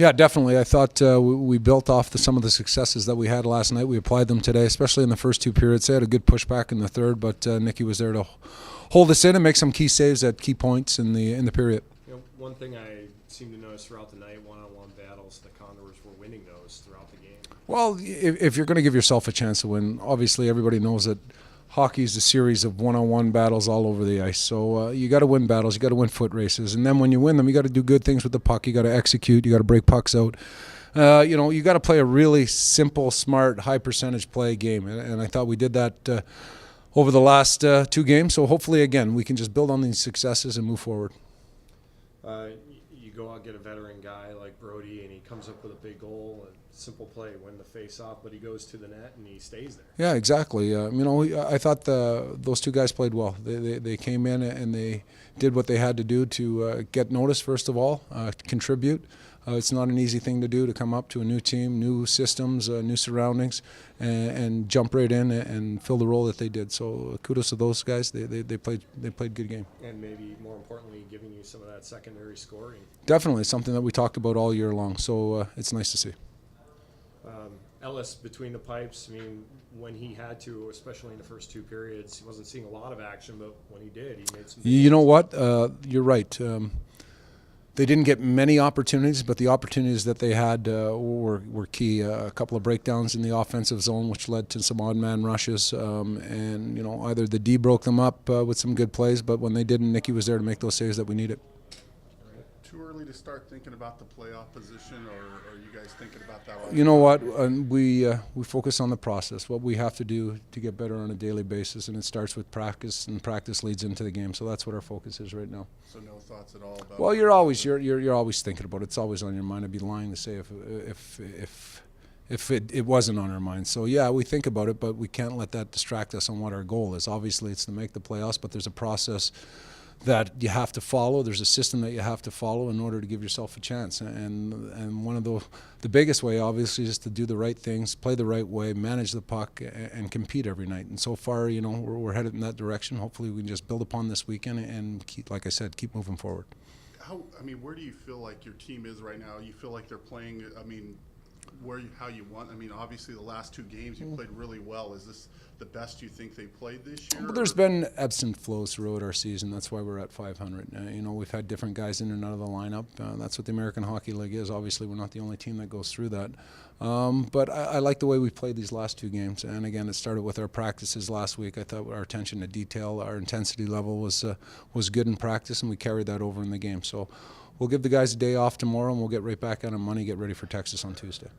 Yeah, definitely. I thought we built off some of the successes that we had last night. We applied them today, especially in the first two periods. They had a good pushback in the third, but Nicky was there to hold us in and make some key saves at key points in the period. You know, one thing I seem to notice throughout the night, one-on-one battles, the Condors were winning those throughout the game. Well, if you're going to give yourself a chance to win, obviously everybody knows that hockey is a series of one-on-one battles all over the ice. So you got to win battles, you got to win foot races, and then when you win them, you got to do good things with the puck. You got to execute, you got to break pucks out. You got to play a really simple, smart, high percentage play game, and I thought we did that over the last two games. So hopefully, again, we can just build on these successes and move forward. You go out and get a veteran guy like Brody, and he comes up with a big goal, and simple play, win the face-off, but he goes to the net and he stays there. Yeah, exactly. I thought those two guys played well. They came in and they did what they had to do to get noticed, first of all, contribute. It's not an easy thing to do, to come up to a new team, new systems, new surroundings, and jump right in and fill the role that they did. So kudos to those guys. They played good game. And maybe more importantly, giving you some of that secondary scoring. Definitely something that we talked about all year long. So it's nice to see. Ellis between the pipes, I mean, when he had to, especially in the first two periods, he wasn't seeing a lot of action, but when he did, he made some. You know what? You're right. They didn't get many opportunities, but the opportunities that they had were key. A couple of breakdowns in the offensive zone, which led to some odd man rushes, and either the D broke them up with some good plays, but when they didn't, Nicky was there to make those saves that we needed. Too early to start thinking about the playoff position, or are you guys thinking about that? You know what? We focus on the process, what we have to do to get better on a daily basis, and it starts with practice, and practice leads into the game. So that's what our focus is right now. So no thoughts at all about. Well, you're always thinking about it. It's always on your mind. I'd be lying to say if it wasn't on our mind. So yeah, we think about it, but we can't let that distract us on what our goal is. Obviously, it's to make the playoffs, but there's a process that you have to follow. There's a system that you have to follow in order to give yourself a chance. And one of the biggest way, obviously, is to do the right things, play the right way, manage the puck, and compete every night. And so far, we're headed in that direction. Hopefully, we can just build upon this weekend and keep, like I said, keep moving forward. Where do you feel like your team is right now? You feel like they're playing, how you want? Obviously the last two games you played really well. Is this the best you think they played this year? Well, there's been ebbs and flows throughout our season. That's why we're at 500. We've had different guys in and out of the lineup. That's what the American Hockey League is. Obviously, we're not the only team that goes through that. But I like the way we played these last two games. And again, it started with our practices last week. I thought our attention to detail, our intensity level was good in practice, and we carried that over in the game. So we'll give the guys a day off tomorrow, and we'll get right back on our money, get ready for Texas on Tuesday.